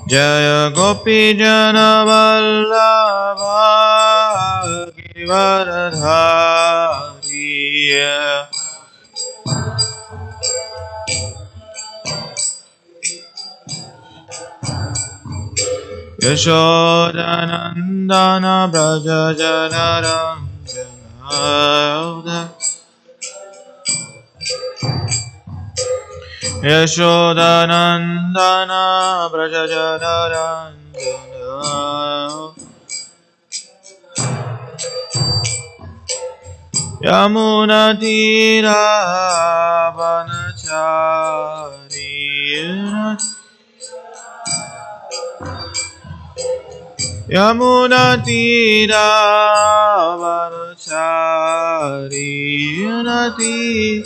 Jaya Gopi Jana Vallabha Giridhari Yashodanandana Braja Jana Ranjana Yashodanandana Braja Jana Ranjana Yamuna Tira Vanachari Yamuna Tira Vanachari Nati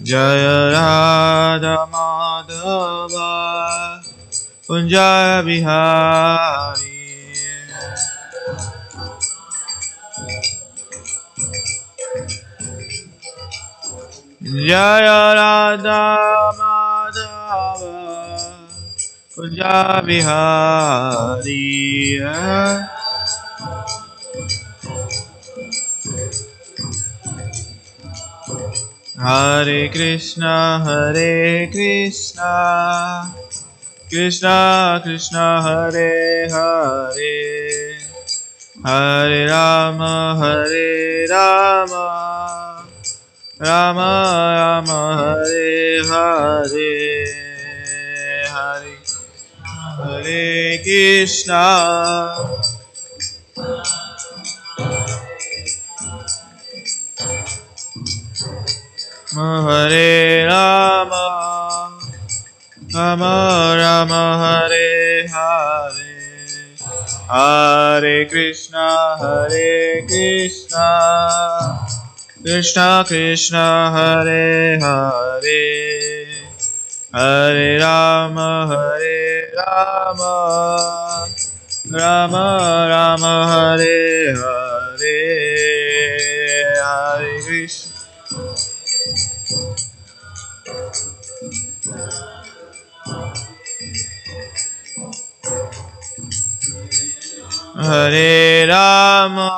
Jaya Radha Madhava Kunjaya Bihari Jaya Radha Madhava Kunjaya Bihari Hare Krishna Krishna Krishna Hare Hare Hare Rama Rama Rama Hare Hare Hare Hare Krishna Hare Rama Rama Rama Hare Hare Hare Krishna Krishna Krishna Hare Hare Hare Rama Rama Rama Hare Hare Hare Krishna Hare Rama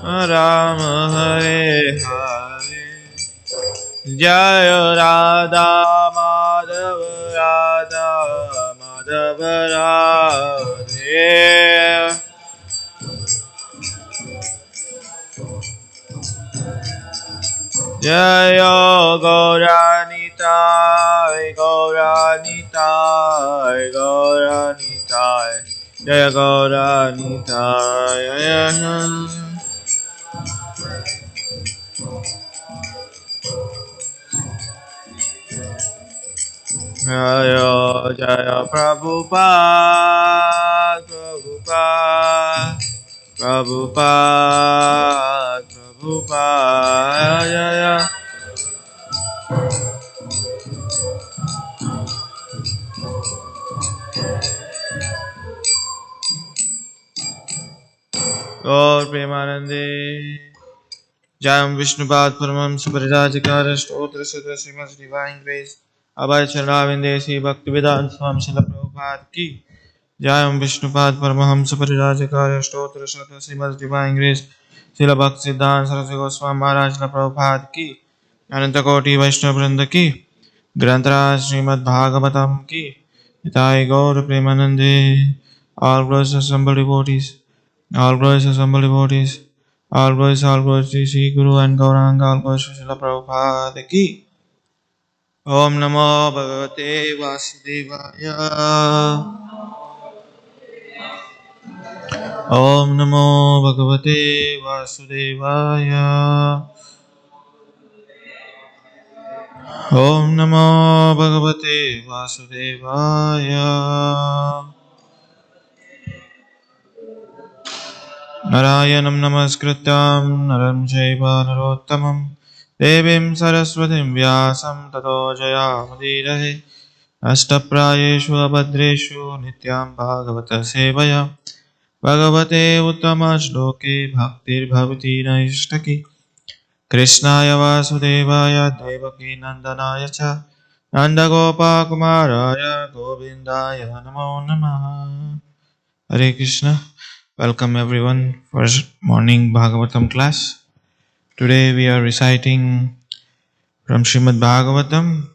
Rama Hare Hare Jaya Radha Madhava Radhe Jaya Gauranitai Jaya Gauranitai Jaya Jaya Prabhupada Jaya Gaur Premanande Jayam Vishnupad Paramam Saparijajikara Stotra Sutra Srimad Divine Grace Abhay Charavindesi Bhaktivedanta Swami Srila Prabhupada Ki Jayam Vishnupad Paramaham Saparijajikara Stotra Sutra Srimad Divine Grace Srila Bhaktivedanta Saraswati Goswami Maharaj Srila Prabhupada Ki Ananta Koti Vaishnava Vrinda Ki Grantaraj Srimad Bhagavatam Ki Nitai Gaur Premanande All glories assembled devotees All glories assembled devotees All glories to Sri Guru and Gauranga, all glories to Srila Prabhupada Ki. Om Namo Bhagavate Vasudevaya. Om Namo Bhagavate Vasudevaya. Om Namo Bhagavate Vasudevaya. Narayanam Namaskrityam Naram Chaiva Narottamam Devim Saraswatim Vyasam Tato Jayamudirahe अष्टप्रायेषु अभद्रेषु नित्यां Bhagavat सेवया भगवते उत्तमश्लोके भक्तिर्भवति नैष्ठकी कृष्णाय वासुदेवाय देवकी नन्दनाय च नन्दगोपकुमाराय गोविन्दाय नमो नमः। Hare Krishna. Welcome everyone for morning Bhagavatam class. Today we are reciting from Srimad Bhagavatam,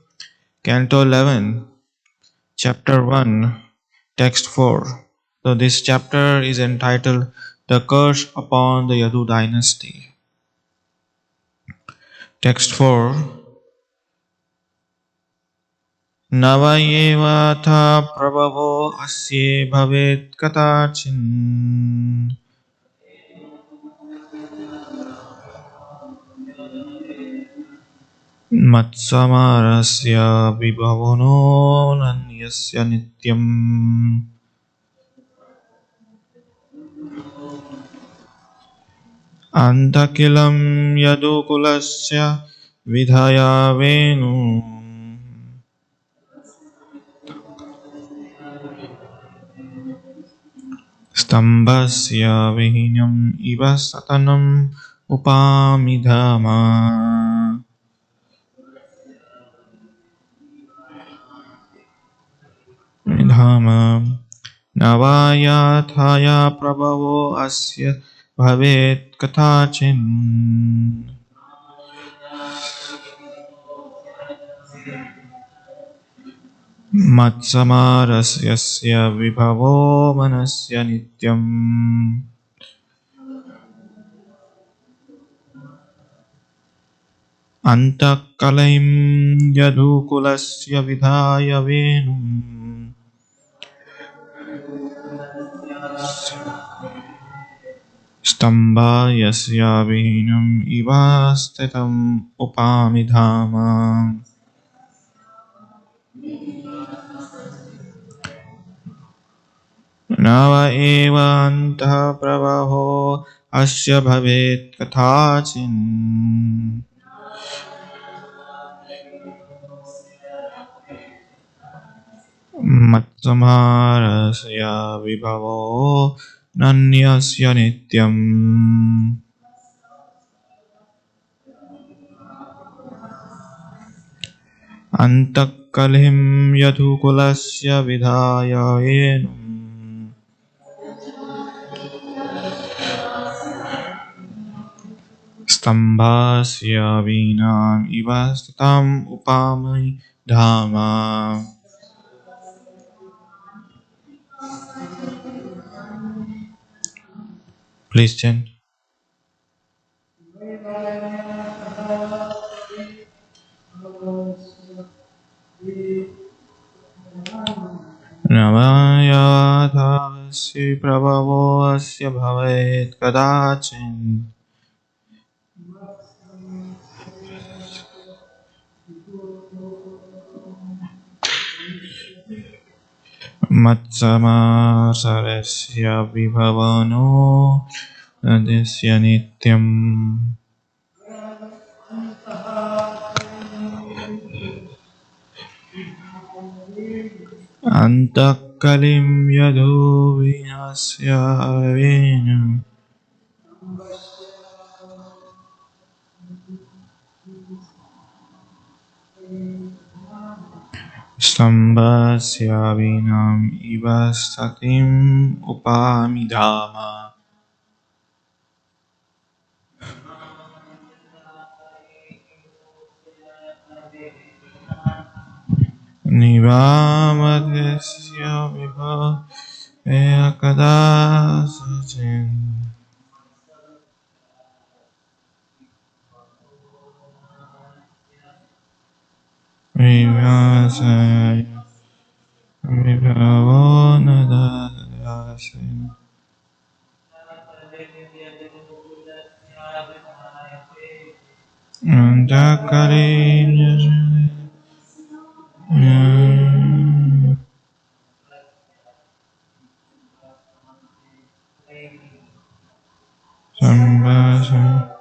Canto 11, Chapter 1, Text 4. So this chapter is entitled The Curse upon the Yadu Dynasty. Text 4. Navayevata prabhavo asye bhavet katachin matsamarasya vibhavono nanyasya nityam antakilam yadukulasya vidhaya venu stambhasya vihinyam iva satanam upamidhama. Dhama Navayathaya Prabhavo Asya Bhavet Kathachin Matsamarasya Vibhavo Manasya Nityam Antakalayim Yadukulasya Vidhaya Venum Stamba Yasya Vinam Ivastetam Upamidhama. Nava eva anta pravaho asya bhavet kathachin matsamarasya vibhavo nanyasya nityam antakkalhim yadhukulasya vidhaya enum stambhasya vinam ivastatam upamai dhama. Please chant. Namayavadhavasya prabhavo asya bhavet kadachin matsamasarasya vibhavano nadesya nityam antakalim yadho vinasya venam sambhasya vinam ivastatim upamidhama. Nivamadesya vibha ekadasachin vivasaya vibhavo nadasya antakalina sambhasya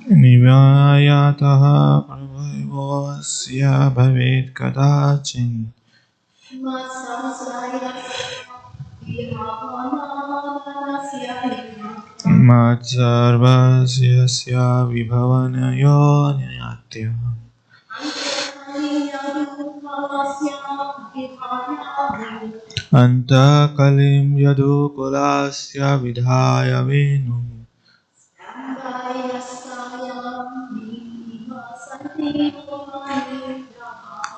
Nivayatah prabhavosya bhavet kadachin Matsarvasya vibhavanayo nyatya Antakalim yadukulasya vidhaya venum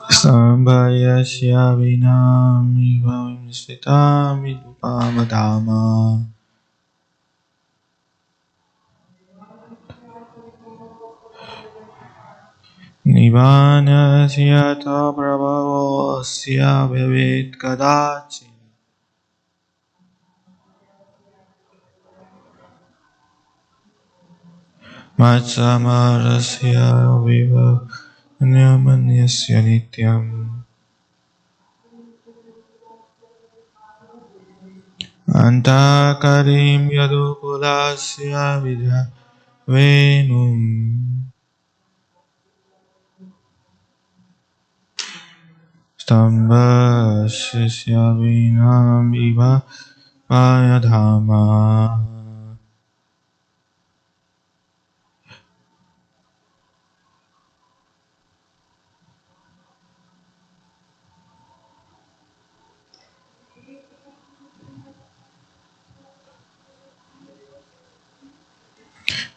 Sambhayasya vinamiva vimsitami dupamadama Nivanasya ta prabhavosya bhavet kadachin Matsamarasya vibhavanyamanyasya nityam Antakarim yadukulasya vidha venum Stambhasya vinam iva payadhama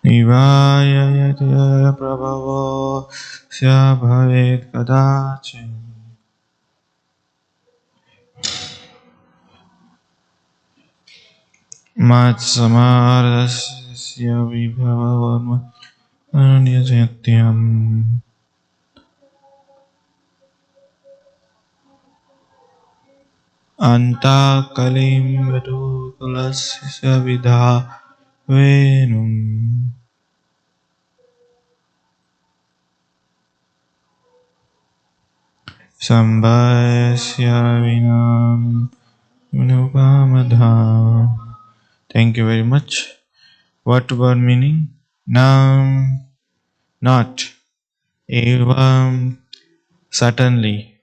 Nivaya yatya prabhavo sya bhavet kadachin Matsamarasya vibhavanyasatyam Antakalim yadukulasya vidha venum Sambhayasya vinam Upamadha. Thank you very much. What word meaning? Nam, not. Evam, certainly.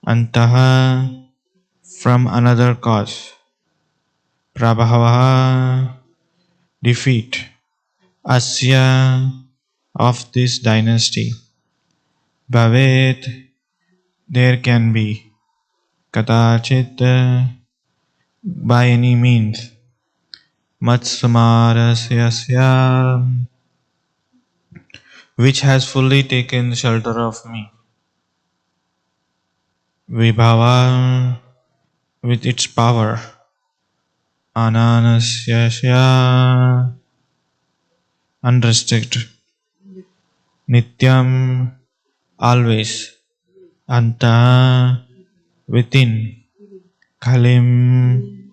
Antaha, from another cause. Prabhava, defeat. Asya, of this dynasty. Bhavet, there can be. Katachit, by any means. Matsamarasya, which has fully taken shelter of me. Vibhava, with its power. Ananasya, unrestricted. Nityam, always. Anta, within. Kalim,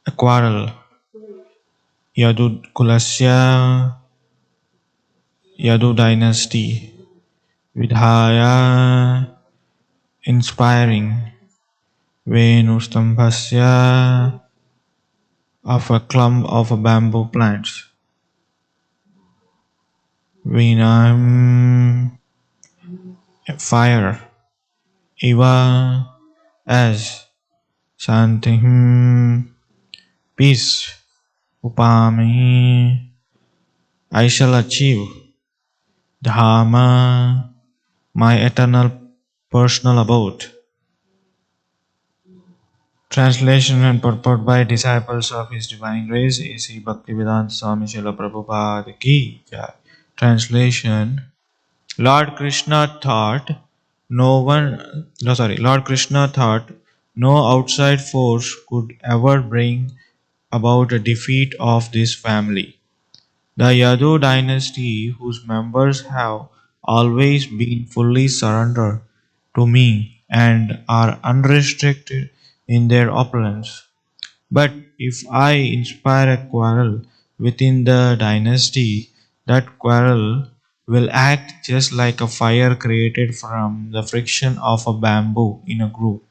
a quarrel. Yadu kulasya, Yadu dynasty. Vidhaya, inspiring. Venustambhasya, of a clump of bamboo plants. Vinam, fire. Iva, as. Shantihim, peace. Upami, I shall achieve. Dharma, my eternal personal abode. Translation and purport by disciples of His Divine Grace A.C. Bhaktivedanta Swami Srila Prabhupada Ki Jai. Translation. Lord Krishna thought no outside force could ever bring about a defeat of this family. The Yadu dynasty, whose members have always been fully surrendered to me and are unrestricted in their opulence. But if I inspire a quarrel within the dynasty, that quarrel will act just like a fire created from the friction of a bamboo in a group.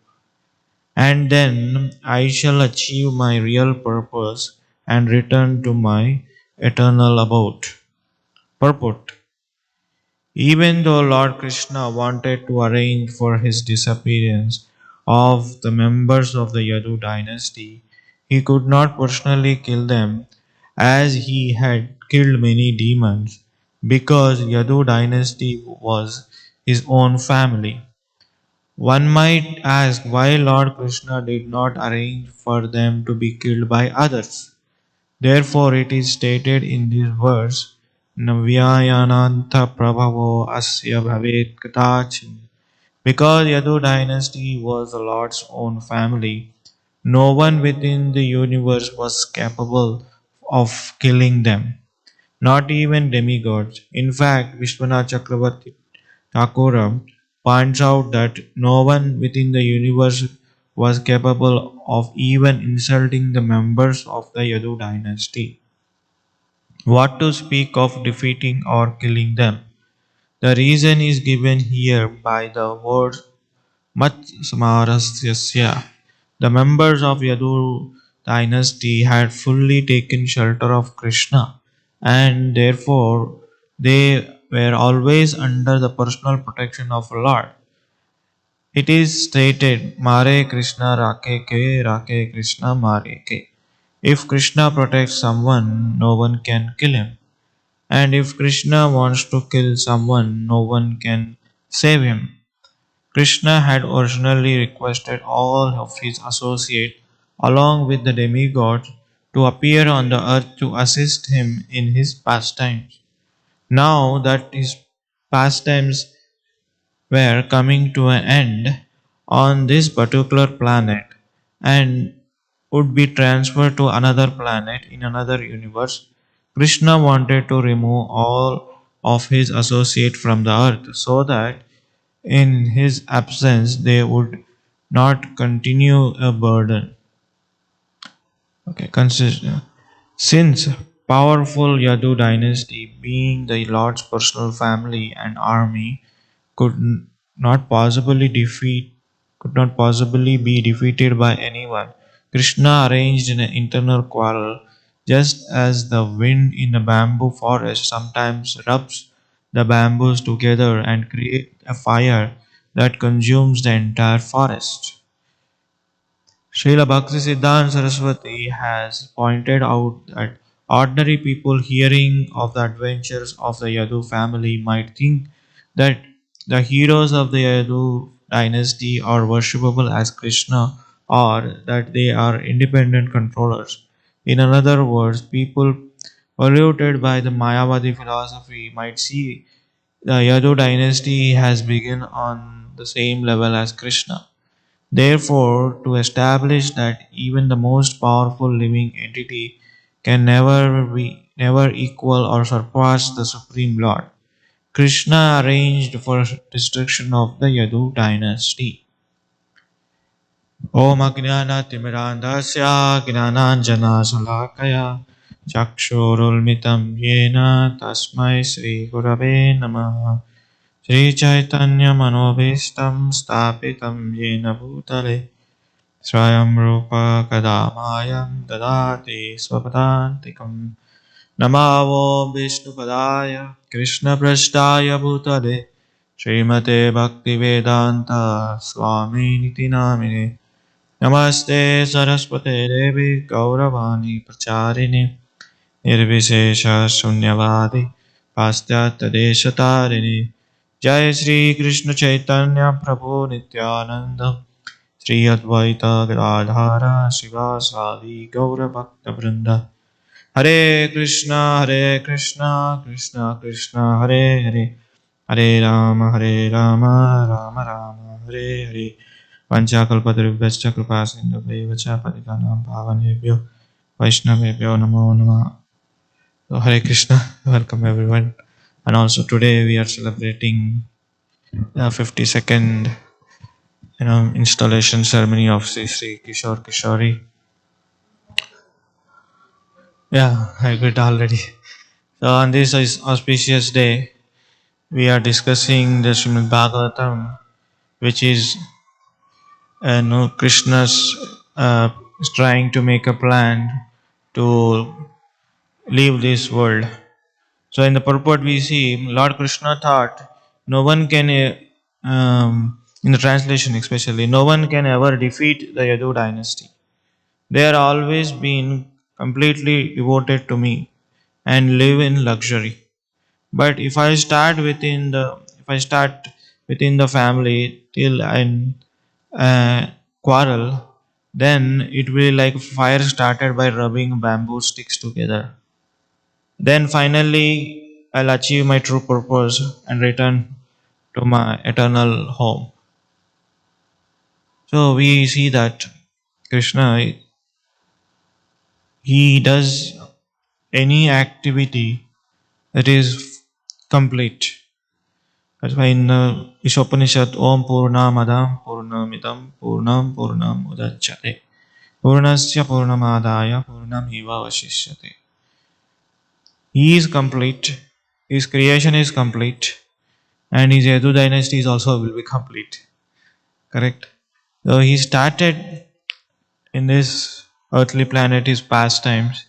And then I shall achieve my real purpose and return to my eternal abode. Purport. Even though Lord Krishna wanted to arrange for his disappearance of the members of the Yadu dynasty, he could not personally kill them as he had killed many demons because Yadu dynasty was his own family. One might ask why Lord Krishna did not arrange for them to be killed by others. Therefore, it is stated in this verse, Navyayananta Prabhavo Asya Bhavet Katachin. Because Yadu dynasty was the Lord's own family, no one within the universe was capable of killing them, not even demigods. In fact, Vishwanath Chakravarti Thakur points out that no one within the universe was capable of even insulting the members of the Yadu dynasty. What to speak of defeating or killing them? The reason is given here by the word Mat Samarasya. The members of Yadu dynasty had fully taken shelter of Krishna and therefore they were always under the personal protection of Lord. It is stated, Mare Krishna Rake Krishna Mare ke. If Krishna protects someone, no one can kill him. And if Krishna wants to kill someone, no one can save him. Krishna had originally requested all of his associates, along with the demigods, to appear on the earth to assist him in his pastimes. Now that his pastimes were coming to an end on this particular planet and would be transferred to another planet in another universe, Krishna wanted to remove all of his associates from the earth so that in his absence they would not continue a burden. Okay, consider. Since powerful Yadu dynasty, being the Lord's personal family and army, could not possibly defeat could not possibly be defeated by anyone. Krishna arranged an internal quarrel, just as the wind in a bamboo forest sometimes rubs the bamboos together and creates a fire that consumes the entire forest. Srila Bhaktisiddhanta Saraswati has pointed out that ordinary people hearing of the adventures of the Yadu family might think that the heroes of the Yadu dynasty are worshipable as Krishna or that they are independent controllers. In other words, people polluted by the Mayavadi philosophy might see the Yadu dynasty has begun on the same level as Krishna. Therefore, to establish that even the most powerful living entity can never equal or surpass the Supreme Lord, Krishna arranged for destruction of the Yadu dynasty. Om Ajnanatimirandasya Gnananjana Salakaya Chakshurulmitam Yena Tasmai Sri Gurave Namaha Sri Chaitanya Manobhistam Stapitam Yena Bhutale Swayam Rupa Kadamayam Dadati Swapadantikam Namavo Vishnupadaya Krishna Prashtaya Bhutale Srimate Bhaktivedanta Swami Niti Namine Namaste Saraswate Devi Gauravani Pracharini Nirvishesha Shunyavadi Pastyata Deshatarini Jai Sri Krishna Chaitanya Prabhu Nityananda Sri Advaita Gadadhara Sivasadi Gaura Bhakta Vrinda. Hare Krishna, Krishna Krishna, Hare Hare, Hare Rama, Rama Rama, Hare Hare. Vanchakalpatarubhyascha kripasindhubhyo patitanam pavanebhyo Vaishnavebhyo namo namah. So Hare Krishna, welcome everyone. And also today we are celebrating the 52nd installation ceremony of Sri Kishore Kishori. Yeah, I got already. So on this auspicious day, we are discussing the Srimad Bhagavatam, which is Krishna's is trying to make a plan to leave this world. So in the purport we see Lord Krishna thought no one can, in the translation especially, no one can ever defeat the Yadu dynasty. They are always been completely devoted to me and live in luxury. But if I start within the family till I quarrel, then it will be like fire started by rubbing bamboo sticks together. Then finally, I'll achieve my true purpose and return to my eternal home. So we see that Krishna, he does any activity that is complete. That's why in the Ishopanishad, Om Purnamadam Purnamidam Purnam Purnam Udachyate Purnasya Purnamadaya Purnam Eva Vashishyate. He is complete, his creation is complete, and his Yadu dynasty is also will be complete. Correct? So he started in this earthly planet his pastimes,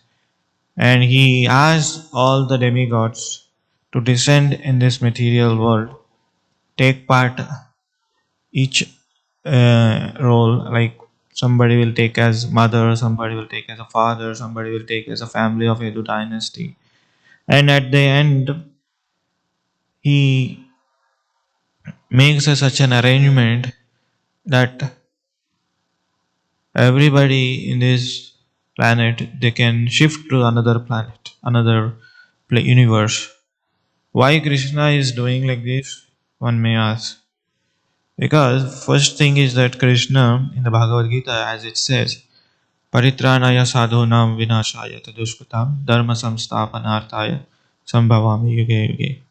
and he asked all the demigods to descend in this material world, take part each role, like somebody will take as mother, somebody will take as a father, somebody will take as a family of Yadu dynasty, and at the end he makes such an arrangement that everybody in this planet they can shift to another planet, another universe. Why Krishna is doing like this, one may ask. Because first thing is that Krishna in the Bhagavad Gita, as it says, Paritranaya sadhunam vinashaya tadushkutam dharma samsthapanarthaya sambhavami yuge yuge.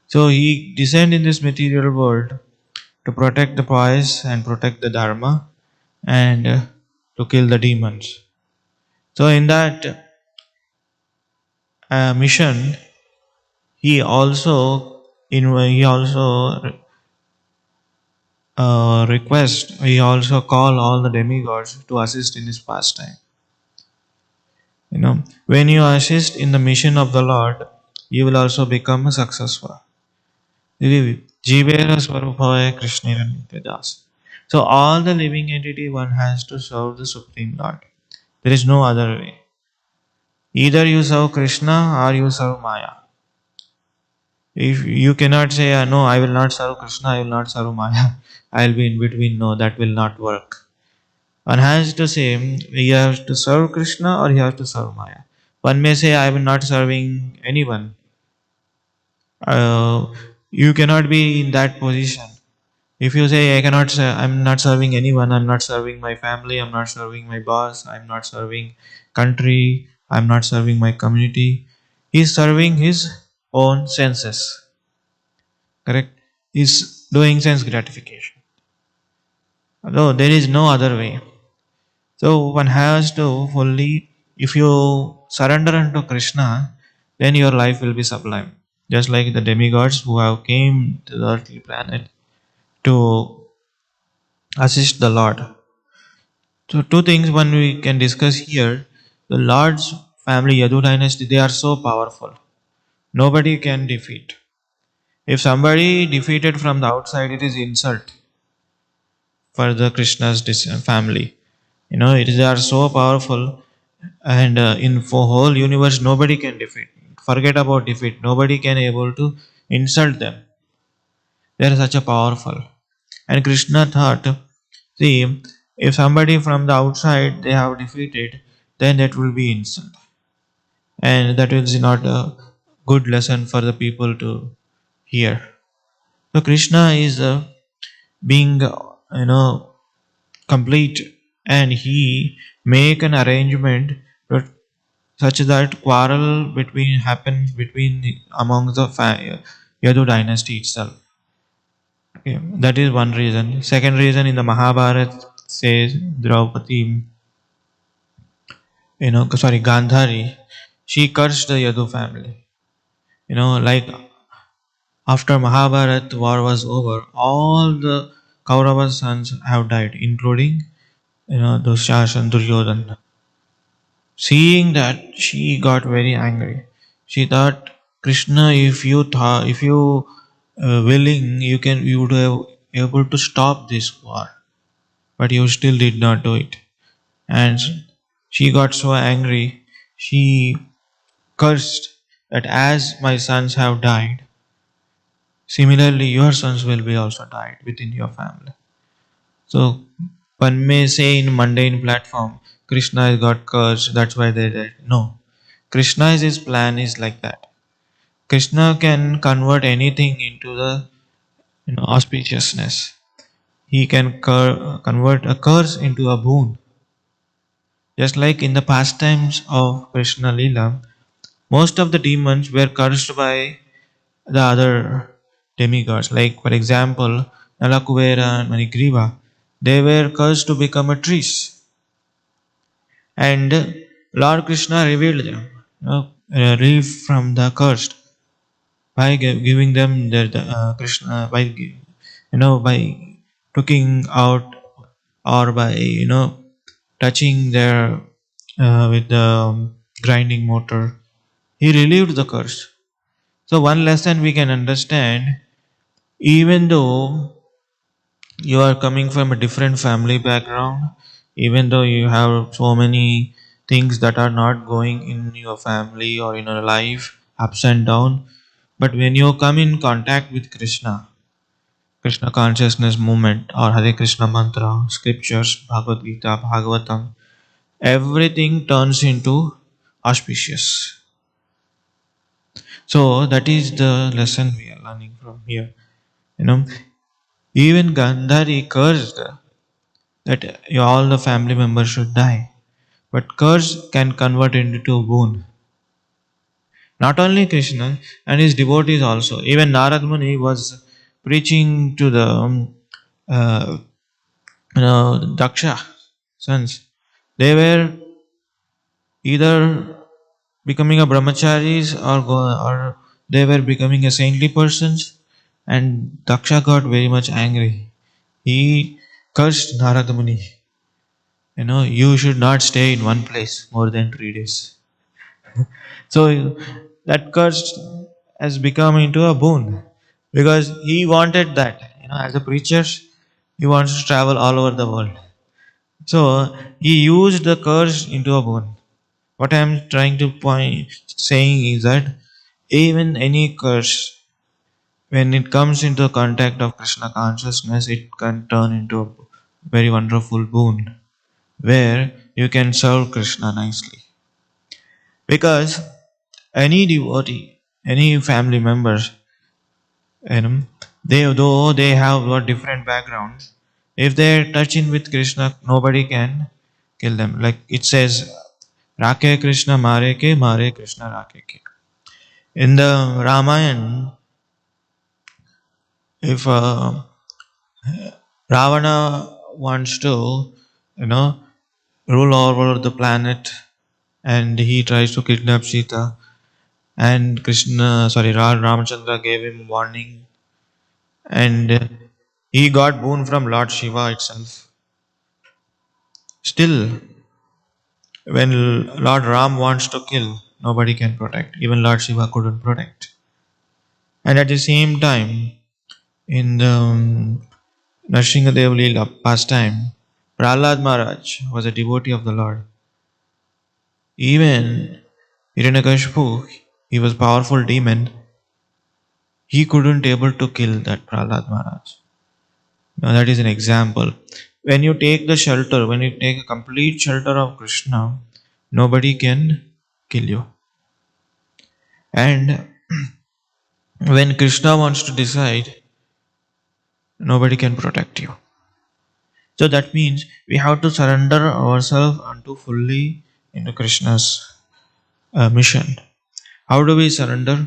So he descended in this material world to protect the pious and protect the dharma and to kill the demons. So in that mission, he also he also call all the demigods to assist in his pastime. When you assist in the mission of the Lord, you will also become successful. Jivera Swarupavaya Krishnira Nityadas. So all the living entity one has to serve the Supreme Lord. There is no other way. Either you serve Krishna or you serve Maya. If you cannot say, no, I will not serve Krishna, I will not serve Maya, I will be in between, no, that will not work. One has to say, he has to serve Krishna or he has to serve Maya. One may say, I am not serving anyone. You cannot be in that position. If you say, I'm not serving anyone, I'm not serving my family, I'm not serving my boss, I'm not serving country, I'm not serving my community, he's serving his own senses. Correct? He's doing sense gratification. Although there is no other way. So one has to fully, if you surrender unto Krishna, then your life will be sublime. Just like the demigods who have came to the earthly planet to assist the Lord. So two things one we can discuss here. The Lord's family, Yadu dynasty, they are so powerful. Nobody can defeat. If somebody defeated from the outside, it is insult for the Krishna's family. They are so powerful, and in for whole universe, nobody can defeat. Forget about defeat. Nobody can able to insult them. They are such a powerful. And Krishna thought, see, If somebody from the outside they have defeated, then that will be insult. And that is not a good lesson for the people to hear. So Krishna is being, complete, and he make an arrangement that such that quarrel between happens between among the Yadu dynasty itself. Okay, that is one reason. Second reason, in the Mahabharata says Draupadi, Gandhari, she cursed the Yadu family. Like after Mahabharata war was over, all the Kaurava's sons have died, including Dushashan and Duryodhana. Seeing that, she got very angry. She thought, Krishna, if you willing, you would have able to stop this war, but you still did not do it. And she got so angry, she cursed that as my sons have died, similarly your sons will be also died within your family. So one may say in mundane platform, Krishna has got cursed, that's why they died. No. Krishna's plan is like that. Krishna can convert anything into the auspiciousness. He can convert a curse into a boon. Just like in the pastimes of Krishna Lila, most of the demons were cursed by the other demigods. Like for example, Nalakuvera and Manigriva, they were cursed to become a trees. And Lord Krishna revealed them, relief from the cursed by giving them the Krishna by taking out, or by touching their with the grinding motor. He relieved the curse. So one lesson we can understand: even though you are coming from a different family background, even though you have so many things that are not going in your family or in your life, ups and down, but when you come in contact with Krishna consciousness movement or Hare Krishna mantra, scriptures, Bhagavad Gita, Bhagavatam, everything turns into auspicious. So that is the lesson we are learning from here. You know, even Gandhari cursed that all the family members should die. But curse can convert into a boon. Not only Krishna and his devotees also. Even Narad Muni was preaching to the uh, Daksha sons. They were either becoming a brahmacharis, or they were becoming a saintly persons, and Daksha got very much angry. He cursed Narad Muni. You should not stay in one place more than 3 days. So that curse has become into a boon, because he wanted that. As a preacher, he wants to travel all over the world. So he used the curse into a boon. What I am trying to point saying is that even any curse, when it comes into contact of Krishna consciousness, it can turn into a very wonderful boon where you can serve Krishna nicely. Because any devotee, any family members, you know, though they have got different backgrounds, if they touch in with Krishna, nobody can kill them. Like it says, Rake Krishna Mare Krishna Rake ke. In the Ramayana, if Ravana wants to, you know, rule over the planet, and he tries to kidnap Sita, and Ramachandra gave him warning, and he got boon from Lord Shiva itself. Still, when Lord Ram wants to kill, nobody can protect. Even Lord Shiva couldn't protect. And at the same time, in the Nrsingadev Leela pastime, Prahlad Maharaj was a devotee of the Lord. Even Hiranyakashipu, he was a powerful demon. He couldn't able to kill that Prahlad Maharaj. Now that is an example. when you take the shelter, when you take a complete shelter of Krishna, nobody can kill you. And when Krishna wants to decide, nobody can protect you. So that means we have to surrender ourselves unto fully into Krishna's mission. How do we surrender?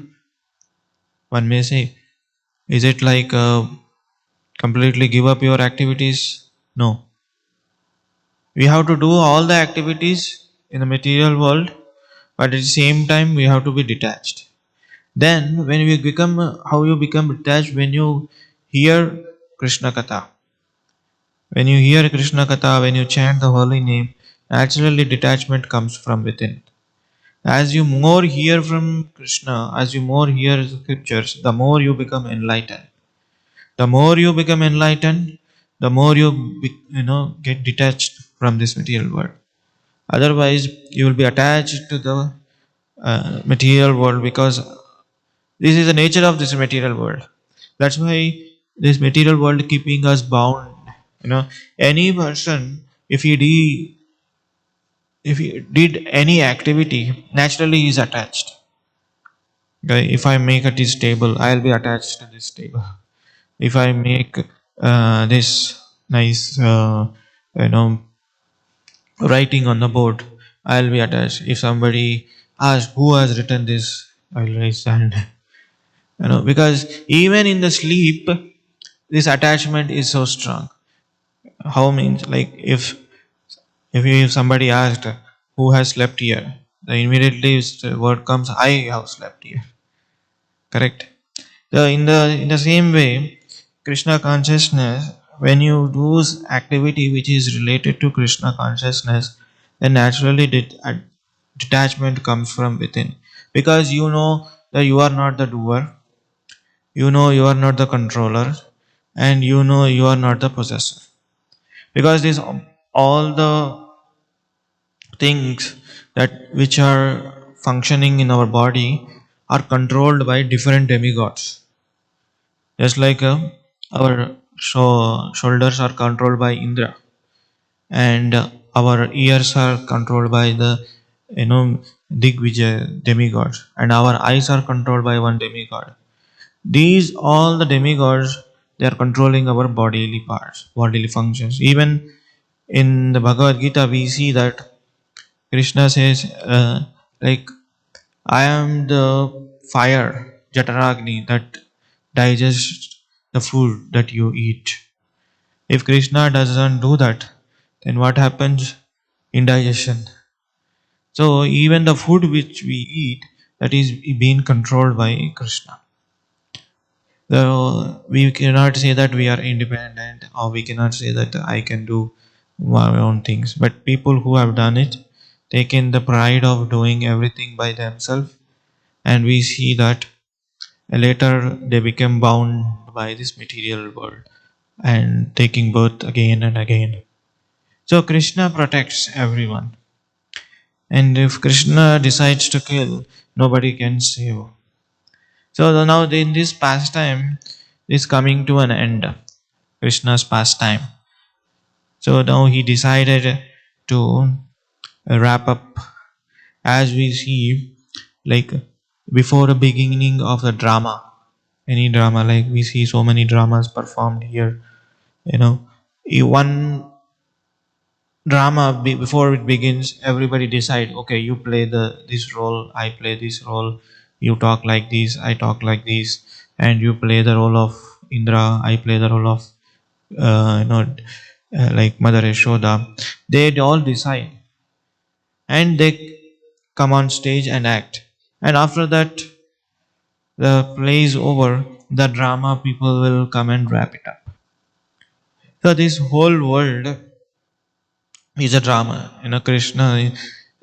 One may say, is it like completely give up your activities? No. We have to do all the activities in the material world, but at the same time we have to be detached. Then when we become, how you become detached? When you hear Krishna Katha. When you hear Krishna Katha, when you chant the holy name, naturally detachment comes from within. As you more hear from Krishna, as you more hear the scriptures, the more you become enlightened. The more you become enlightened, the more get detached from this material world. Otherwise, you will be attached to the material world, because this is the nature of this material world. That's why this material world keeping us bound. Any person, if he did any activity, naturally he is attached. Okay, if I make a this table, I'll be attached to this table. If I make this nice, you know, writing on the board, I'll be attached. If somebody asks who has written this, I'll raise hand. Because even in the sleep, this attachment is so strong. How means, like, if somebody asked who has slept here, then immediately the word comes, I have slept here. Correct. So in the same way, Krishna consciousness, when you do activity which is related to Krishna consciousness, then naturally detachment comes from within. Because you know that you are not the doer, you know you are not the controller, and you know you are not the possessor. Because these all the things that which are functioning in our body are controlled by different demigods. Just like our shoulders are controlled by Indra, and our ears are controlled by the Digvijay demigod, and our eyes are controlled by one demigod. These all the demigods, they are controlling our bodily parts, bodily functions. Even in the Bhagavad Gita, we see that Krishna says, like, I am the fire, Jataragni, that digests the food that you eat. If Krishna doesn't do that, then what happens? Indigestion. So even the food which we eat, that is being controlled by Krishna. So we cannot say that we are independent, or we cannot say that I can do my own things. But people who have done it, taken the pride of doing everything by themselves, and we see that later they become bound by this material world and taking birth again and again. So Krishna protects everyone. And if Krishna decides to kill, nobody can save. So now in this pastime is coming to an end. Krishna's pastime. So now he decided to wrap up. As we see, like, before the beginning of the drama, any drama, like we see so many dramas performed here. One drama, before it begins, everybody decide, okay, you play this role, I play this role, you talk like this, I talk like this, and you play the role of Indra, I play the role of like Mother Yashoda. They all decide, and they come on stage and act, and after that the play is over, the drama people will come and wrap it up. So this whole world is a drama. Krishna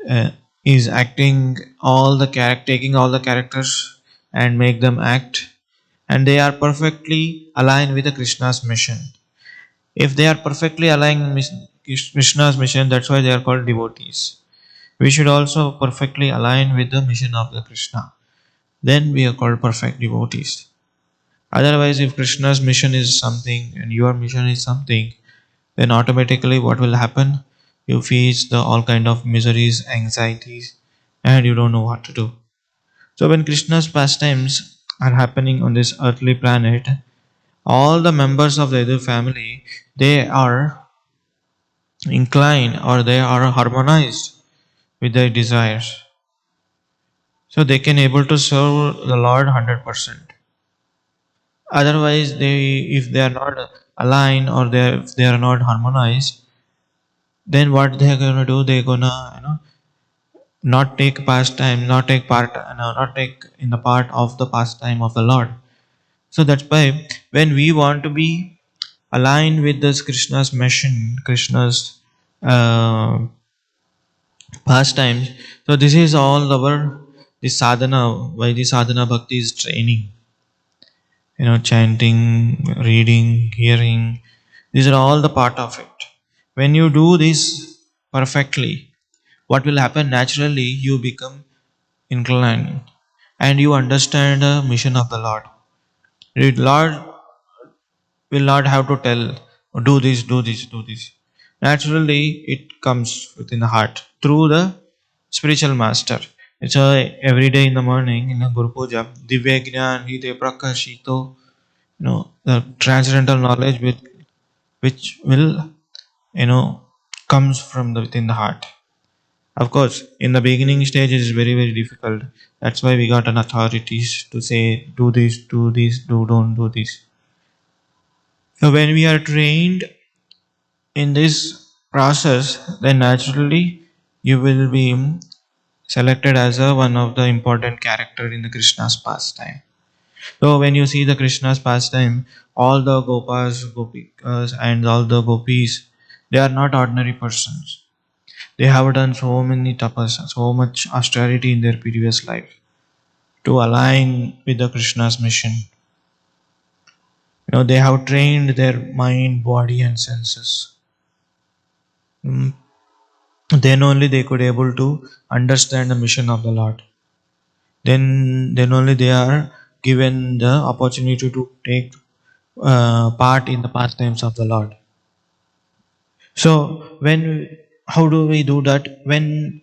uh, is acting all the taking all the characters and make them act, and they are perfectly aligned with the Krishna's mission. If they are perfectly aligned with Krishna's mission, that's why they are called devotees. We should also perfectly align with the mission of the Krishna. Then we are called perfect devotees. Otherwise, if Krishna's mission is something and your mission is something, then automatically what will happen? You face the all kind of miseries, anxieties, and you don't know what to do. So when Krishna's pastimes are happening on this earthly planet, all the members of the Yadu family, they are inclined or they are harmonized with their desires. So they can able to serve the Lord 100%. Otherwise, if they are not aligned or if they are not harmonized, then what they are gonna do? They're gonna not take pastime, not take part, not take in the part of the pastime of the Lord. So that's why when we want to be aligned with this Krishna's mission, Krishna's uh, pastimes. So this is all our the sadhana. Why the sadhana bhakti is training. Chanting, reading, hearing. These are all the part of it. When you do this perfectly, what will happen naturally? You become inclined, and you understand the mission of the Lord. The Lord will not have to tell, do this, do this, do this. Naturally, it comes within the heart through the spiritual master. It's every day in the morning in the Guru Puja, Divya Gyan Hite Prakashito, the transcendental knowledge which will, comes from within the heart. Of course, in the beginning stage, it is very, very difficult. That's why we got an authorities to say, do this, don't do this. So when we are trained in this process, then naturally you will be selected as one of the important character in the Krishna's pastime. So when you see the Krishna's pastime, all the gopas, gopikas, and all the gopis, they are not ordinary persons. They have done so many tapas, so much austerity in their previous life to align with the Krishna's mission. They have trained their mind, body, and senses. Then only they could able to understand the mission of the Lord. Then only they are given the opportunity to take part in the pastimes of the Lord. So how do we do that? When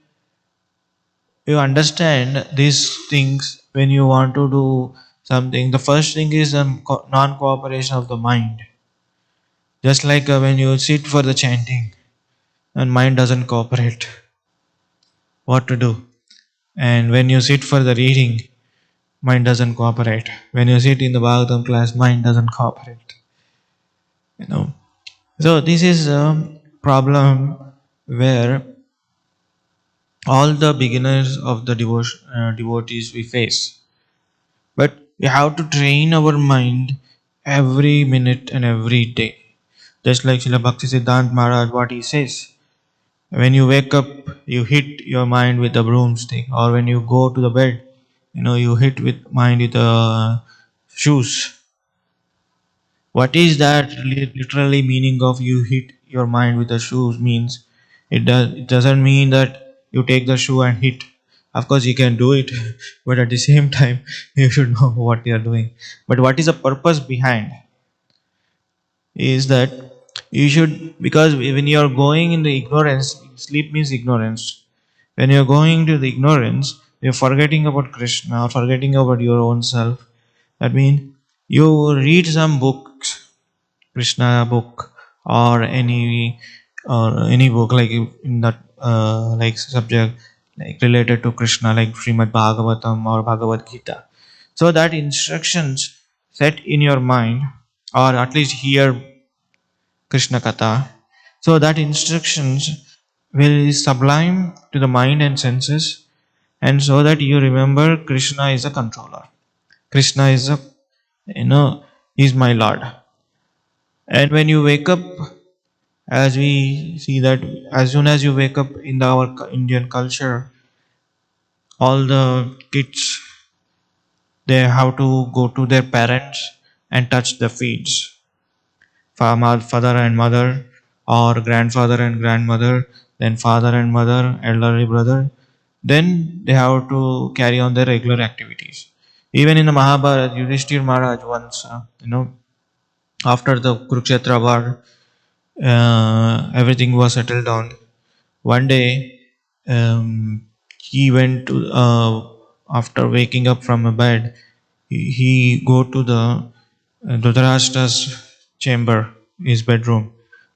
you understand these things, when you want to do something, the first thing is non-cooperation of the mind. Just like when you sit for the chanting and mind doesn't cooperate, what to do? And when you sit for the reading, mind doesn't cooperate. When you sit in the Bhagavatam class, mind doesn't cooperate. You know. So this is a problem where all the beginners of the devotees we face. But we have to train our mind every minute and every day. Just like Srila Bhakti Siddhant Maharaj, what he says. When you wake up, you hit your mind with a broomstick, or when you go to the bed, you hit with mind with shoes. What is that literally meaning of you hit your mind with the shoes means? It doesn't mean that you take the shoe and hit. Of course, you can do it, but at the same time, you should know what you are doing. But what is the purpose behind? Is that you should, because when you are going in the ignorance, sleep means ignorance. When you are going to the ignorance, you are forgetting about Krishna or forgetting about your own self. That means you read some books, Krishna book, or any book like in that like subject like related to Krishna, like Srimad Bhagavatam or Bhagavad Gita. So that instructions set in your mind, or at least hear Krishna Katha. So that instructions will sublime to the mind and senses, and so that you remember Krishna is a controller. Krishna is is my Lord. And when you wake up, as we see that as soon as you wake up in our Indian culture, all the kids, they have to go to their parents and touch the feet. Father and mother, or grandfather and grandmother, then father and mother, elderly brother, then they have to carry on their regular activities. Even in the Mahabharata, Yudhishthir Maharaj once, after the Kurukshetra war, everything was settled down. One day, he went to after waking up from a bed, he go to the Dhritarashtra's chamber, his bedroom,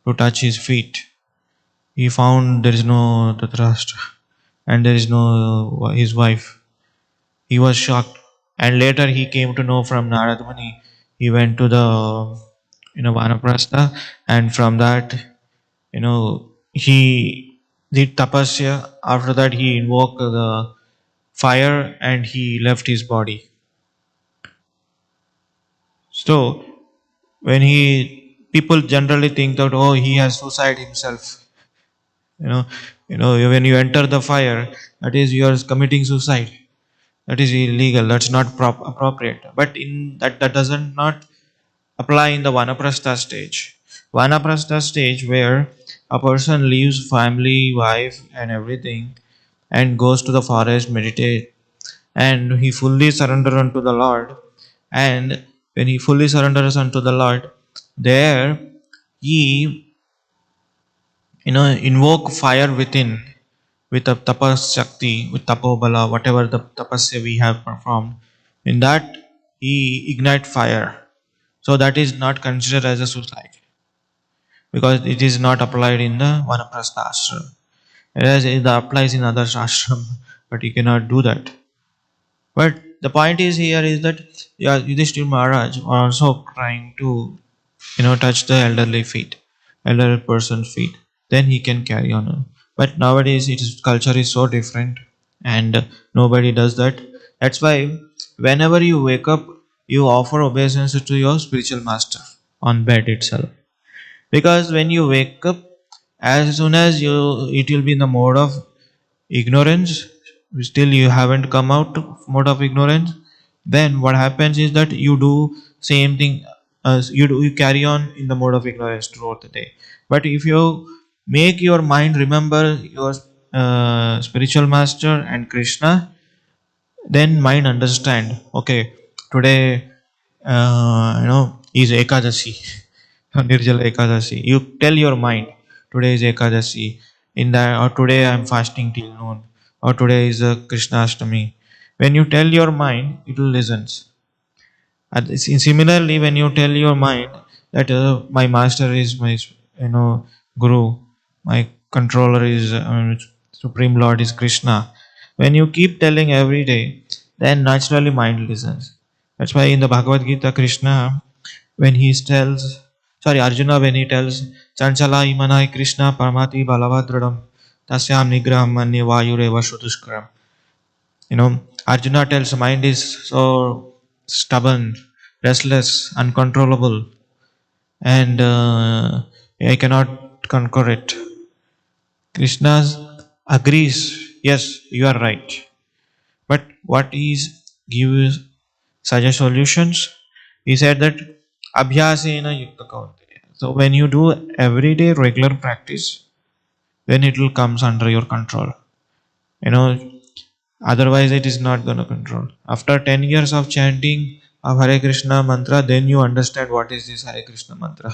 to touch his feet. He found there is no Dhritarashtra and there is no his wife. He was shocked, and later he came to know from Narad Muni. He went to the Vanaprastha, and from that he did tapasya. After that, he invoked the fire and he left his body. So when he people generally think that, oh, he has suicide himself. You know, when you enter the fire, that is you are committing suicide. That is illegal. That's not appropriate. But in that doesn't not apply in the Vanaprastha stage. Vanaprastha stage where a person leaves family, wife, and everything, and goes to the forest, meditate, and he fully surrenders unto the Lord. And when he fully surrenders unto the Lord, there he invoke fire within with a tapas shakti, with tapobala, whatever the tapasya we have performed. In that he ignite fire. So that is not considered as a suicide because it is not applied in the Vanaprastha ashram. Whereas it applies in other ashram, but you cannot do that. But the point is here is that Yudhishthir Maharaj also trying to touch the elderly person's feet. Then he can carry on. But nowadays culture is so different, and nobody does that. That's why whenever you wake up, you offer obeisance to your spiritual master on bed itself. Because when you wake up, as soon as it will be in the mode of ignorance, still you haven't come out of mode of ignorance. Then what happens is that you do same thing as you carry on in the mode of ignorance throughout the day. But if you make your mind remember your spiritual master and Krishna, then mind understand, okay, today is Ekadasi, Nirjala Ekadasi. You tell your mind, today is Ekadasi, in that, or today I am fasting till noon, or today is Krishna Ashtami. When you tell your mind, it will listens. And similarly, when you tell your mind that my master is my guru, my controller is supreme lord is Krishna. When you keep telling every day, then naturally mind listens. That's why in the Bhagavad Gita, Krishna, when he tells, sorry, Arjuna, when he tells, Chanchala imanai Krishna paramati balavadradam tasyam nigraham manye vayureva shudushkaram. Arjuna tells mind is so stubborn, restless, uncontrollable, and I cannot conquer it. Krishna agrees, yes, you are right. But what is gives such a solutions? He said that abhyasena yukta kaunteya. So when you do everyday regular practice, then it will comes under your control. You know, Otherwise, it is not going to control. After 10 years of chanting of Hare Krishna mantra, then you understand what is this Hare Krishna mantra.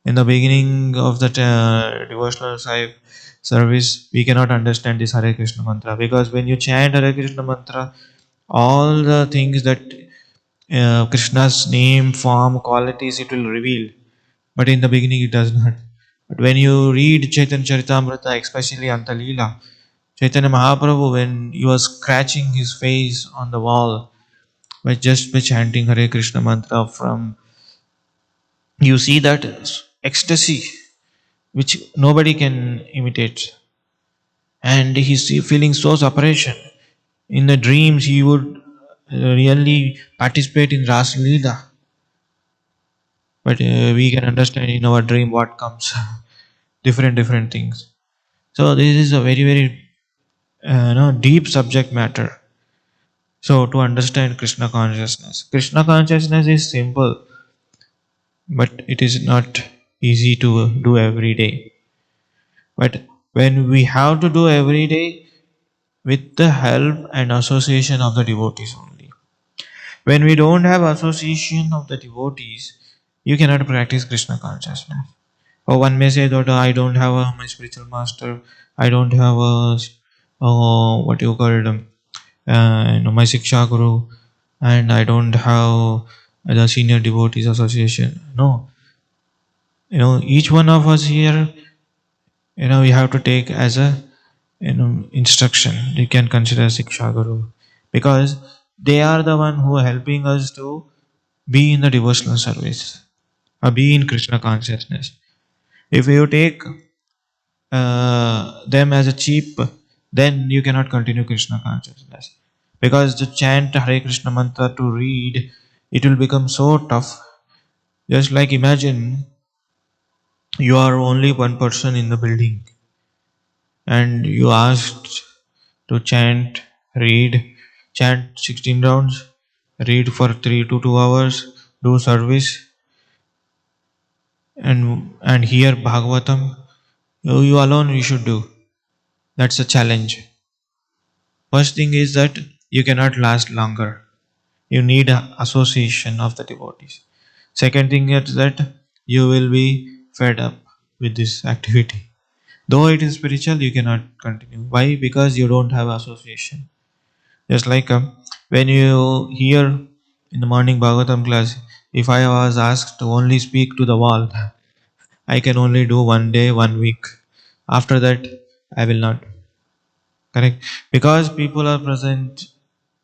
In the beginning of the devotional service, we cannot understand this Hare Krishna mantra because when you chant Hare Krishna mantra, all the things that Krishna's name, form, qualities, it will reveal. But in the beginning, it does not. But when you read Chaitanya Charitamrita, especially Antalila, Chaitanya Mahaprabhu, when he was scratching his face on the wall by chanting Hare Krishna mantra from, you see that ecstasy which nobody can imitate. And he's feeling so separation. In the dreams, he would really participate in Ras Leela. But we can understand in our dream what comes. different things. So this is a very, very deep subject matter. So, to understand Krishna consciousness is simple, but it is not easy to do every day. But when we have to do every day with the help and association of the devotees only. When we don't have association of the devotees, you cannot practice Krishna consciousness. Or one may say that I don't have my spiritual master, I don't have a what you call it, my Siksha Guru, and I don't have the Senior Devotees Association. No, each one of us here, we have to take as a instruction. You can consider Siksha Guru, because they are the one who are helping us to be in the devotional service or be in Krishna consciousness. If you take them as a cheap, then you cannot continue Krishna consciousness. Because to chant Hare Krishna mantra, to read, it will become so tough. Just like imagine you are only one person in the building and you asked to chant 16 rounds, read for 3 to 2 hours, do service, and hear Bhagavatam. You alone you should do. That's a challenge. First thing is that you cannot last longer. You need a association of the devotees. Second thing is that you will be fed up with this activity. Though it is spiritual, you cannot continue. Why? Because you don't have association. Just like when you hear in the morning Bhagavatam class, if I was asked to only speak to the wall, I can only do one day, 1 week. After that, I will not. Correct? Because people are present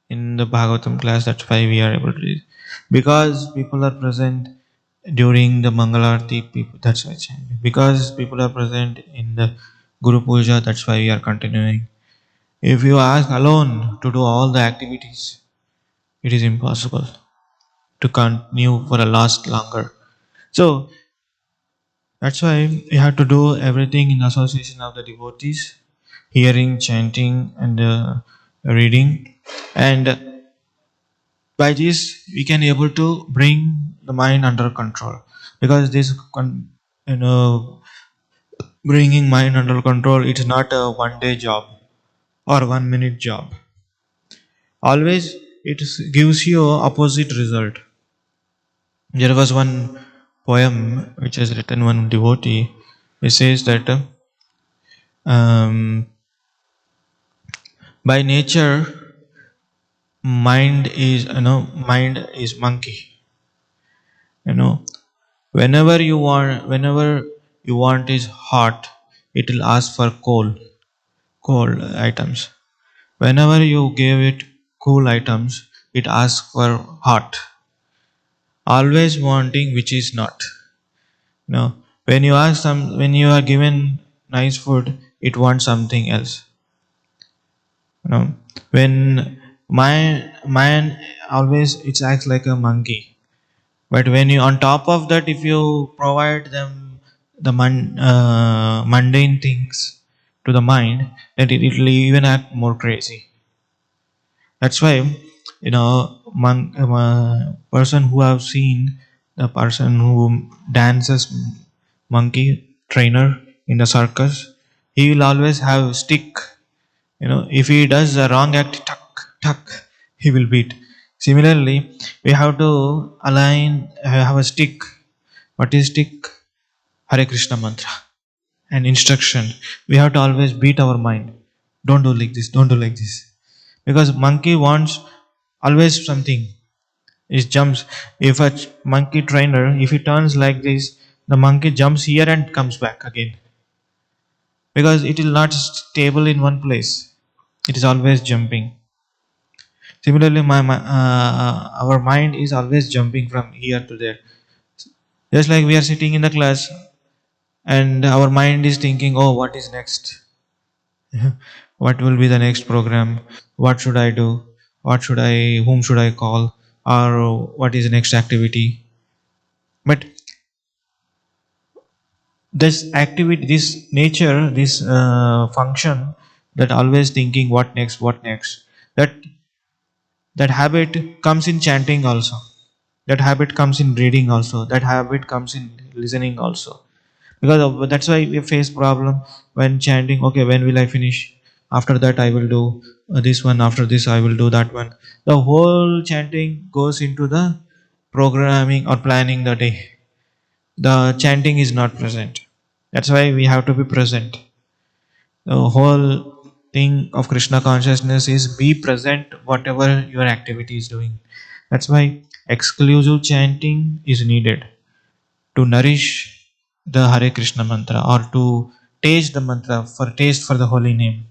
in the Bhagavatam class, that's why we are able to read. Because people are present during the Mangalarti, people, that's why. Because people are present in the Guru Puja, that's why we are continuing. If you ask alone to do all the activities, it is impossible to continue for a last longer. So that's why we have to do everything in association of the devotees, hearing, chanting, and reading, and by this we can able to bring the mind under control. Because this, you know, bringing mind under control, it's not a one-day job or 1 minute job. Always it gives you opposite result. There was one poem which has written one devotee. It says that um, by nature, mind is monkey. You know, whenever you want is hot, it will ask for cold items. Whenever you give it cool items, it asks for hot. Always wanting which is not. When you are given nice food, it wants something else. You know, when man always it acts like a monkey. But when you on top of that, if you provide them the mundane things to the mind, then it will even act more crazy. That's why person who have seen the person who dances monkey trainer in the circus, he will always have stick. If he does the wrong act, tuck tuck, he will beat. Similarly, we have to have a stick. What is stick? Hare Krishna mantra and instruction. We have to always beat our mind. Don't do like this. Don't do like this. Because monkey wants always something. It jumps. If a monkey trainer, if he turns like this, the monkey jumps here and comes back again. Because it will not stable in one place. It is always jumping. Similarly, our mind is always jumping from here to there. Just like we are sitting in the class and our mind is thinking, oh, what is next? What will be the next program? What should I do? Whom should I call? Or what is the next activity? But this activity, this nature, this function, that always thinking what next, that habit comes in chanting also. That habit comes in reading also. That habit comes in listening also. That's why we face problem when chanting. Okay, when will I finish? After that, I will do this one. After this, I will do that one. The whole chanting goes into the programming or planning the day. The chanting is not present. That's why we have to be present. The whole thing of Krishna consciousness is be present whatever your activity is doing. That's why exclusive chanting is needed to nourish the Hare Krishna mantra, or to taste the mantra, for taste for the holy name.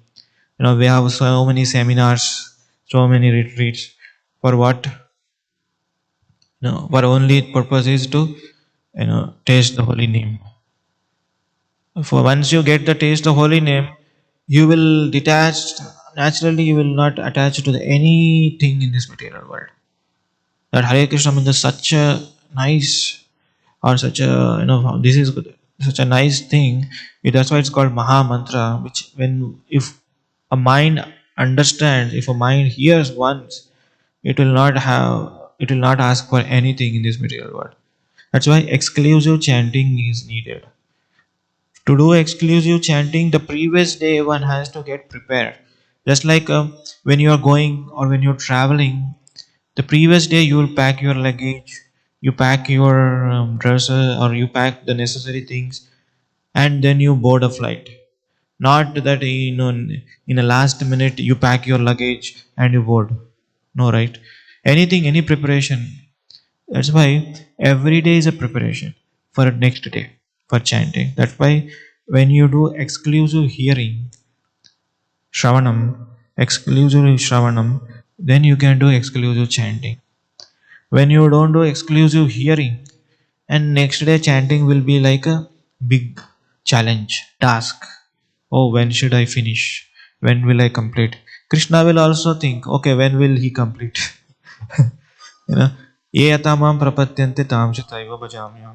We have so many seminars, so many retreats. For what? For only purpose is to taste the holy name. For once you get the taste of holy name, you will detach naturally. You will not attach to anything in this material world. That Hare Krishna mantra is such a nice, or such a this is good, such a nice thing. That's why it's called Maha Mantra. Which, when if a mind understands, if a mind hears once, it will not have, it will not ask for anything in this material world. That's why exclusive chanting is needed. To do exclusive chanting, the previous day one has to get prepared. Just like when you are going, or when you're traveling, the previous day you will pack your luggage, you pack your dresses, or you pack the necessary things, and then you board a flight. Not that in a last minute you pack your luggage and you board. No, right? Anything, any preparation. That's why every day is a preparation for next day for chanting. That's why when you do exclusive hearing, Shravanam, exclusive Shravanam, then you can do exclusive chanting. When you don't do exclusive hearing, and next day chanting will be like a big challenge, task. Oh, when should I finish? When will I complete? Krishna will also think, okay, when will he complete? you know, Ye atamam prapatyante tam chitaiva bhajamyam.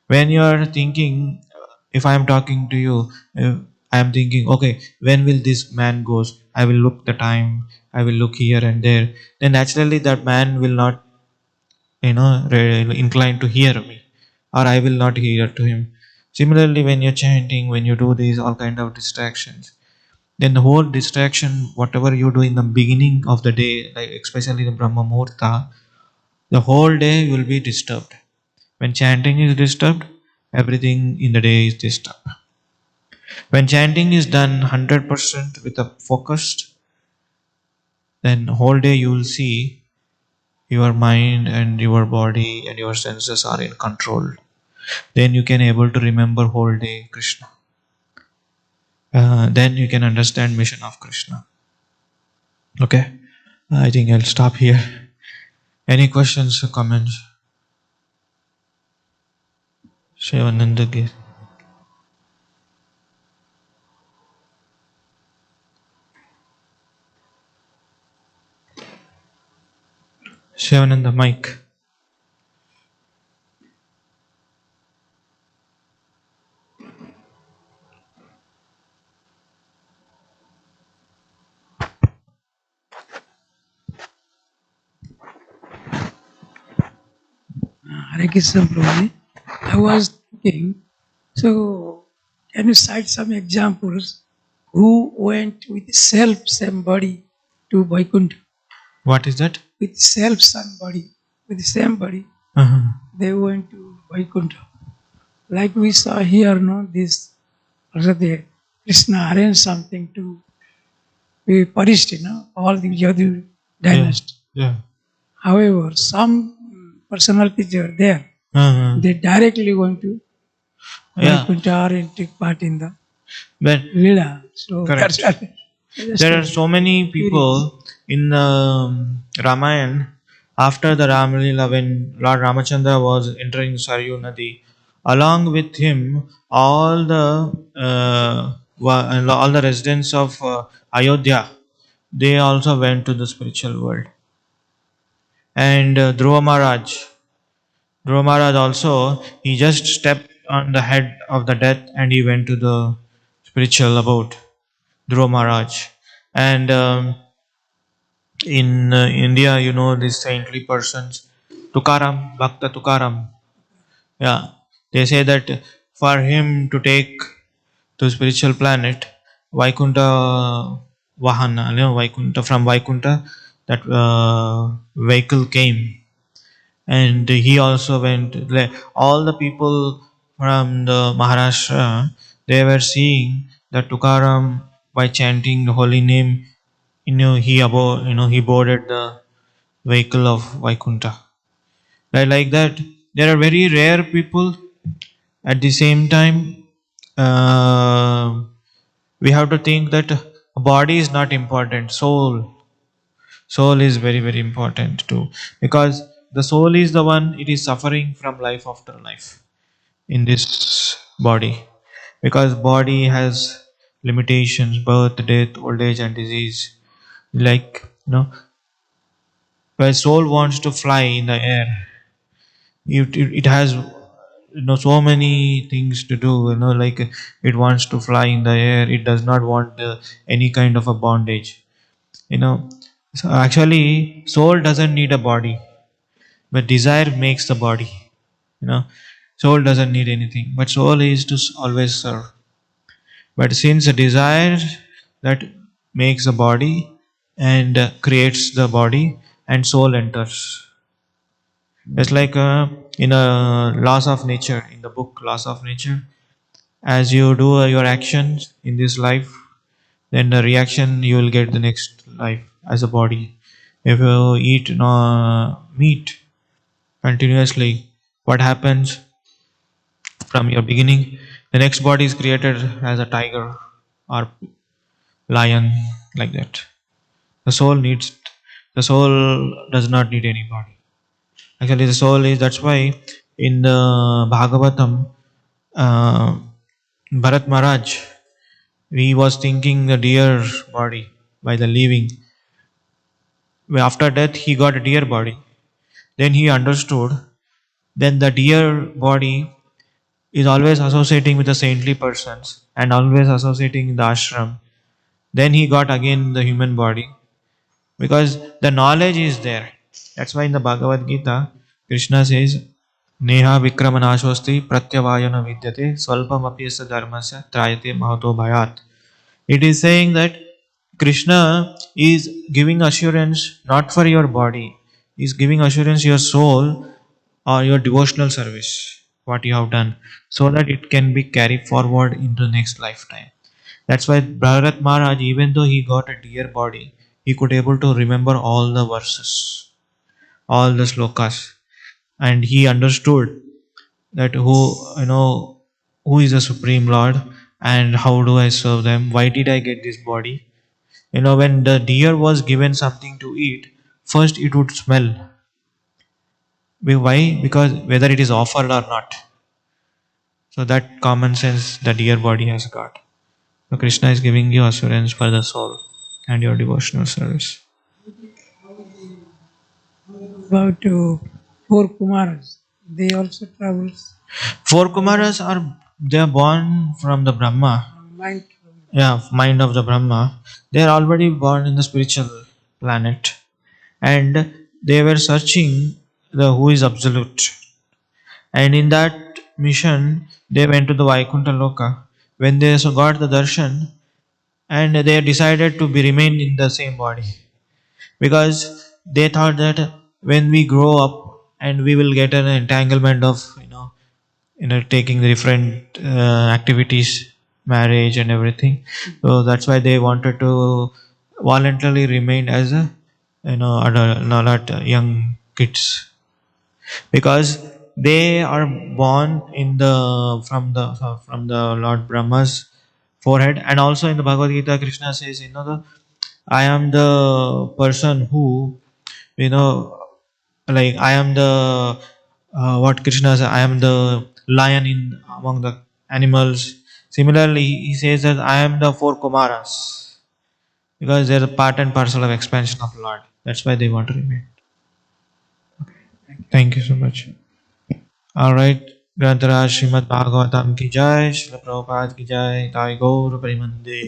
When you are thinking, if I am talking to you, I am thinking, okay, when will this man goes? I will look the time, I will look here and there. Then naturally that man will not, inclined to hear me, or I will not hear to him. Similarly, when you're chanting, when you do these all kind of distractions, then the whole distraction, whatever you do in the beginning of the day, like especially the Brahma Muhurta, the whole day will be disturbed. When chanting is disturbed, everything in the day is disturbed. When chanting is done 100% with a focused, then whole day you will see your mind and your body and your senses are in control. Then you can able to remember whole day Krishna. Then you can understand mission of Krishna. Okay, I think I'll stop here. Any questions or comments? Shivananda Gir. Shivananda, mic. Hare Krishna Prabhu. I was thinking, so can you cite some examples who went with self-same body to Vaikuntha? What is that? With self-same body, with the same body, Uh-huh. they went to Vaikuntha. Like we saw here, no, this also the Krishna arranged something to be perished, all the Yadu dynasty. Yeah. However, some personalities are there. Uh-huh. They directly going to Yeah. Vaikuntha and take part in the But Lila. So correct. that's why There are so many people in Ramayana. After the Ramalila, when Lord Ramachandra was entering Saryu Nadi, along with him, all all the residents of Ayodhya, they also went to the spiritual world. And Dhruva Maharaj also, he just stepped on the head of the death and he went to the spiritual abode. Dhruva Maharaj. And in India, these saintly persons, Tukaram, Bhakta Tukaram. Yeah, they say that for him to take to spiritual planet, Vaikuntha Vahana, Vaikuntha, from Vaikuntha, that vehicle came, and he also went. All the people from the Maharashtra, they were seeing that Tukaram, by chanting the holy name, he boarded the vehicle of Vaikunta. Right, like that, there are very rare people. At the same time, uh, we have to think that body is not important. Soul is very very important too, because the soul is the one, it is suffering from life after life in this body, because body has limitations, birth, death, old age and disease. Like, where soul wants to fly in the air, it has so many things to do, like it wants to fly in the air, it does not want any kind of a bondage, you know so actually soul doesn't need a body, but desire makes the body. you know Soul doesn't need anything, but soul is to always serve. But since a desire that makes a body and creates the body, and soul enters. It's like in a laws of nature, in the book Laws of Nature. As you do your actions in this life, then the reaction you will get the next life as a body. If you eat meat continuously, what happens from your beginning? The next body is created as a tiger or lion, like that. The soul needs. The soul does not need any body. Actually, the soul is. That's why in the Bhagavatam, uh, Bharat Maharaj, he was thinking the deer body by the living. After death, he got a deer body. Then he understood. Then the deer body is always associating with the saintly persons and always associating in the ashram. Then he got again the human body, because the knowledge is there. That's why in the Bhagavad Gita, Krishna says, Neha Vikramanashosti Pratyavayana Vidyate Swalpam Apyasa Dharmasya Trayate Mahato Bhayat. It is saying that Krishna is giving assurance not for your body, he is giving assurance your soul or your devotional service, what you have done, so that it can be carried forward into the next lifetime. That's why Bharat Maharaj, even though he got a dear body, he could able to remember all the verses, all the slokas, and he understood that who is the Supreme Lord and how do I serve them? Why did I get this body? When the deer was given something to eat, first it would smell. Why? Because whether it is offered or not. So that common sense the deer body has got. So Krishna is giving you assurance for the soul and your devotional service. About four Kumaras, they also travels Four Kumaras are, they are born from the Brahma. mind. Yeah, mind of the Brahma. They are already born in the spiritual planet, and they were searching the who is absolute. And in that mission, they went to the Vaikuntha Loka. When they so got the darshan, and they decided to be remain in the same body, because they thought that when we grow up and we will get an entanglement of taking the different activities, marriage and everything. So that's why they wanted to voluntarily remain as a adult, not young kids, because they are born in the from the Lord Brahma's forehead. And also in the Bhagavad Gita, Krishna says, I am the person who, you know like I am the what Krishna says, I am the lion in among the animals. Similarly, he says that I am the four Kumaras, because they're a part and parcel of expansion of Lord. That's why they want to remain. Thank you so much. All right. ग्रंथराज Shrimad Bhagavatam की जय, श्रील प्रभुपाद की जय, ताई गौर परिमंदे.